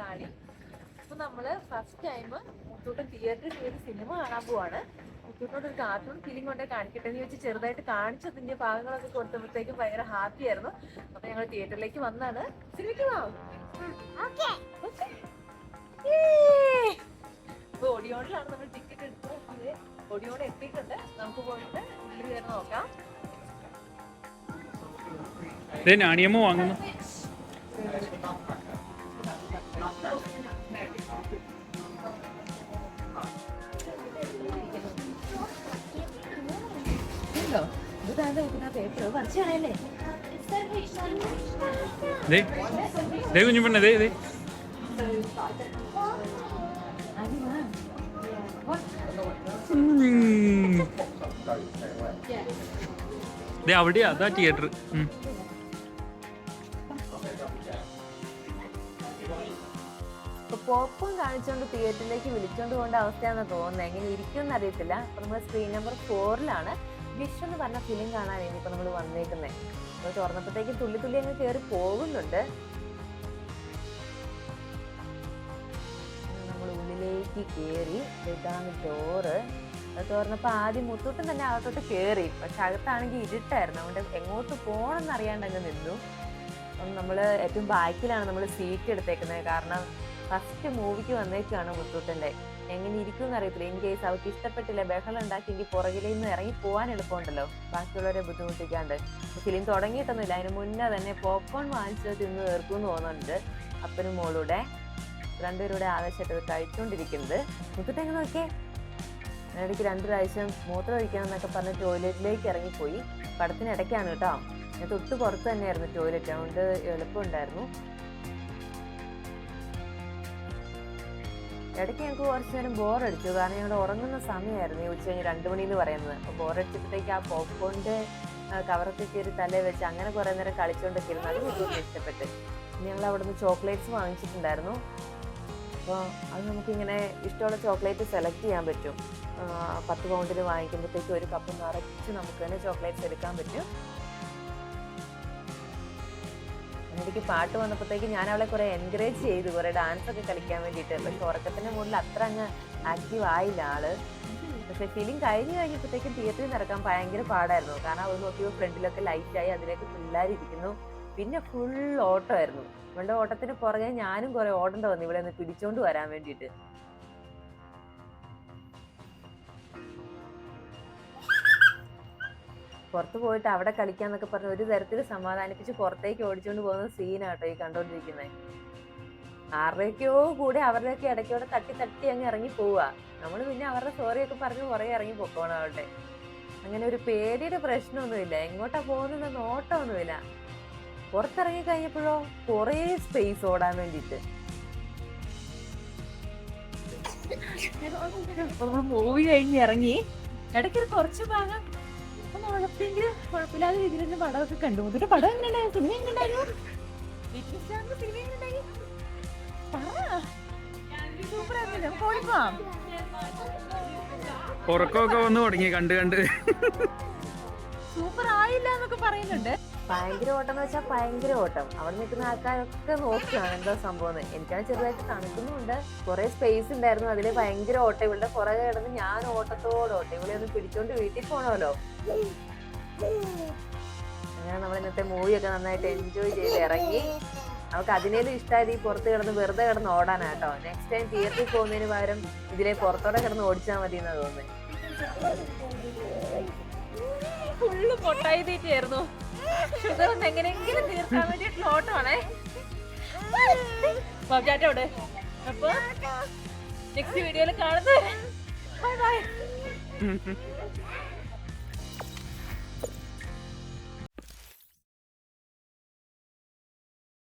റാണി. അപ്പൊ നമ്മള് first time മുത്തൂട്ടൻ തിയേറ്ററിൽ ഒരു സിനിമ കാണാൻ പോവാണ്. മുത്തൂട്ടോട് ഒരു കാർട്ടൂൺ ഫിലിം കൊണ്ടേ കാണിക്കട്ടെ എന്ന് വെച്ച് ചെറുതായിട്ട് കാണിച്ചതിന്റെ ഭാഗങ്ങളൊക്കെ കൊടുത്തപ്പോഴത്തേക്കും ഭയങ്കര ഹാപ്പി ആയിരുന്നു. അപ്പൊ ഞങ്ങൾ തിയേറ്ററിലേക്ക് വന്നാണ്. സിനിമയ്ക്ക് പോവാം. അപ്പൊ ഒഡിയോണിലാണ് നമ്മൾ ടിക്കറ്റ് എടുത്തത്. ഒഡിയോൺ എത്തിയിട്ടുണ്ട്. നമുക്ക് പോയിട്ട് ഉള്ളിൽ കയറി നോക്കാം. നാണിയമ്മ വാങ്ങുന്നു. കുഞ്ഞു പെണ്ണേ അവിടെയാ അതാ തിയേറ്റർ. പോപ്കോൺ കാണിച്ചോണ്ട് തിയേറ്ററിലേക്ക് വിളിച്ചോണ്ട് പോകേണ്ട അവസ്ഥയാണെന്ന് തോന്നുന്നത്. എങ്ങനെ ഇരിക്കുമെന്ന് അറിയത്തില്ല. അപ്പൊ നമ്മൾ സ്ക്രീൻ നമ്പർ 4 വിഷ് എന്ന് പറഞ്ഞ ഫിലിം കാണാൻ ഇനിയിപ്പോ നമ്മൾ വന്നേക്കുന്നത്. അപ്പൊ തുറന്നപ്പോഴത്തേക്കും തുള്ളി തുള്ളി അങ്ങ് കയറി പോകുന്നുണ്ട്. നമ്മൾ ഉള്ളിലേക്ക് കയറി. ഇതാണ് ഡോറ്. അത് തുറന്നപ്പോ ആദ്യം മുത്തൂട്ടൻ തന്നെ അകത്തോട്ട് കയറി. പക്ഷെ അകത്താണെങ്കിൽ ഇരുട്ടായിരുന്നു. അതുകൊണ്ട് എങ്ങോട്ട് പോകണമെന്ന് അറിയാണ്ട് അങ്ങ് നിന്നു. അപ്പം നമ്മള് ഏറ്റവും ബാക്കിലാണ് നമ്മൾ സീറ്റ് എടുത്തേക്കുന്നത്. കാരണം ഫസ്റ്റ് മൂവിക്ക് വന്നേക്കാണ് മുത്തൂട്ടൻ്റെ. എങ്ങനെ ഇരിക്കും എന്നറിയത്തില്ല. ഇൻ കേസ് അവർക്ക് ഇഷ്ടപ്പെട്ടില്ല, ബഹളം ഉണ്ടാക്കിയെങ്കിൽ പുറകിൽ നിന്ന് ഇറങ്ങി പോകാൻ എളുപ്പമുണ്ടല്ലോ, ബാക്കിയുള്ളവരെ ബുദ്ധിമുട്ടിക്കാണ്ട്. ഫിലിം തുടങ്ങിയിട്ടൊന്നുമില്ല, അതിന് മുന്നേ തന്നെ പോപ്കോൺ വാങ്ങിച്ചത് തിന്ന് തീർക്കുമെന്ന് തോന്നുന്നുണ്ട്. അപ്പനും മോളൂടെ രണ്ടുപേരുടെ ആവശ്യമായിട്ട് കഴിച്ചുകൊണ്ടിരിക്കുന്നത്. മുത്തൂട്ടൻ എങ്ങനെ നോക്കിയേ, ഇടയ്ക്ക് 2 പ്രാവശ്യം മൂത്രം ഒഴിക്കണം എന്നൊക്കെ പറഞ്ഞ് ടോയ്ലറ്റിലേക്ക് ഇറങ്ങിപ്പോയി. പടത്തിനിടയ്ക്കാണ് കേട്ടോ. ഞാൻ തൊട്ട് പുറത്ത് തന്നെയായിരുന്നു ടോയ്ലറ്റ്, അതുകൊണ്ട് എളുപ്പമുണ്ടായിരുന്നു. ഇടയ്ക്ക് ഞങ്ങൾക്ക് കുറച്ച് നേരം ബോറടിച്ചു. കാരണം ഞങ്ങളുടെ ഉറങ്ങുന്ന സമയമായിരുന്നു, ഉച്ച കഴിഞ്ഞ് 2 മണി എന്ന് പറയുന്നത്. അപ്പോൾ ബോറടിച്ചപ്പോഴത്തേക്ക് ആ പോപ്കോണിൻ്റെ കവറൊക്കെ കയറി തലേ വെച്ച് അങ്ങനെ കുറേ നേരം കളിച്ചുകൊണ്ടൊക്കെ ഇരുന്നു. അത് കൂടുതൽ ഇഷ്ടപ്പെട്ട്. ഞങ്ങൾ അവിടെ നിന്ന് ചോക്ലേറ്റ്സ് വാങ്ങിച്ചിട്ടുണ്ടായിരുന്നു. അപ്പോൾ അത് നമുക്കിങ്ങനെ ഇഷ്ടമുള്ള ചോക്ലേറ്റ് സെലക്ട് ചെയ്യാൻ പറ്റും. 10 പൗണ്ടിന് വാങ്ങിക്കുമ്പോഴത്തേക്ക് ഒരു കപ്പ് നിറച്ച് നമുക്ക് തന്നെ ചോക്ലേറ്റ്സ് എടുക്കാൻ പറ്റും. എനിക്ക് പാട്ട് വന്നപ്പോഴത്തേക്ക് ഞാൻ അവളെ കുറെ എൻകറേജ് ചെയ്തു, കുറെ ഡാൻസ് ഒക്കെ കളിക്കാൻ വേണ്ടിയിട്ട്. പക്ഷെ ഉറക്കത്തിന്റെ മുകളിൽ അത്ര അങ്ങ് ആക്റ്റീവ് ആയില്ല ആള്. പക്ഷെ ഫിലിം കഴിഞ്ഞപ്പോഴത്തേക്കും തിയേറ്ററിൽ നടക്കാൻ ഭയങ്കര പാടായിരുന്നു. കാരണം അത് നോക്കിയപ്പോൾ ഫ്രണ്ടിലൊക്കെ ലൈറ്റായി, അതിലേക്ക് പിള്ളേരിയ്ക്കുന്നു. പിന്നെ ഫുൾ ഓട്ടമായിരുന്നു. ഇവളുടെ ഓട്ടത്തിന് പുറകെ ഞാനും കുറെ ഓടേണ്ട വന്നു ഇവിടെ ഒന്ന് പിടിച്ചോണ്ട് വരാൻ വേണ്ടിയിട്ട്. പുറത്ത് പോയിട്ട് അവിടെ കളിക്കാന്നൊക്കെ പറഞ്ഞ് ഒരു തരത്തിൽ സമാധാനിപ്പിച്ച് പുറത്തേക്ക് ഓടിച്ചുകൊണ്ട് പോകുന്ന സീനാട്ടോ ഈ കണ്ടോണ്ടിരിക്കുന്നത്. ആരുടെയൊക്കെയോ കൂടെ അവരുടെയൊക്കെ ഇടയ്ക്കോടെ തട്ടി അങ്ങ് ഇറങ്ങി പോവുക. നമ്മൾ പിന്നെ അവരുടെ സോറിയൊക്കെ പറഞ്ഞ് കുറേ ഇറങ്ങി പൊക്കോണം അവളുടെ. അങ്ങനെ ഒരു പേടിയുടെ പ്രശ്നമൊന്നുമില്ല, എങ്ങോട്ടാ പോകുന്ന നോട്ടമൊന്നുമില്ല. പുറത്തിറങ്ങി കഴിഞ്ഞപ്പോഴോ കുറേ സ്പേസ് ഓടാൻ വേണ്ടിയിട്ട്. മൂവി കഴിഞ്ഞ് ഇറങ്ങി ഇടയ്ക്ക് കുറച്ച് ഭാഗം കുഴപ്പമില്ലാത്ത രീതിയിൽ പടമൊക്കെ കണ്ടു. എന്നിട്ട് പടം എങ്ങനെയുണ്ടായിരുന്നു, സിനിമ എങ്ങനെയുണ്ടായിരുന്നു, സിനിമ എങ്ങനെയുണ്ടായി സൂപ്പർ ആയിരുന്നില്ല. നമുക്ക് ഓടിപ്പോവാം. ഉറക്കമൊക്കെ വന്നു തുടങ്ങി കണ്ട് സൂപ്പർ ആയില്ല എന്നൊക്കെ പറയുന്നുണ്ട്. ഭയങ്കര ഓട്ടം എന്ന് വെച്ചാൽ ഭയങ്കര ഓട്ടം. അവിടെ നിൽക്കുന്ന ആൾക്കാരൊക്കെ നോക്കുകയാണ് എന്താ സംഭവം. എനിക്കാണ് ചെറുതായിട്ട് തണുക്കുന്നുണ്ട്. കുറെ സ്പേസ് ഉണ്ടായിരുന്നു, അതില് ഭയങ്കര ഓട്ടം. ഇവളുടെ പുറകെ കിടന്ന് ഞാൻ ഓട്ടത്തോടോട്ടം. ഇവളെ ഒന്ന് പിടിച്ചോണ്ട് വീട്ടിൽ പോകണമല്ലോ. അങ്ങനെ നമ്മൾ ഇന്നത്തെ മൂവിയൊക്കെ നന്നായിട്ട് എൻജോയ് ചെയ്ത് ഇറങ്ങി. നമുക്ക് അതിനേലും ഇഷ്ടമായത് ഈ പുറത്ത് കിടന്ന് വെറുതെ കിടന്ന് ഓടാനാട്ടോ. നെക്സ്റ്റ് ടൈം തിയേറ്ററിൽ പോകുന്നതിന് പകരം ഇതിലെ പുറത്തോടെ കിടന്ന് ഓടിച്ചാൽ മതി എന്നാ തോന്നുന്നത്. ഫുള്ള് പൊട്ടായി തീറ്റായിരുന്നു. ഷുഗർ ഒന്ന് എങ്ങനെയെങ്കിലും തീർക്കാൻ വേണ്ടിയിട്ടുള്ള ഓട്ടമാണേ. അവിടെ അപ്പൊ നെക്സ്റ്റ് വീഡിയോയിൽ കാണുന്നത്. Bye bye.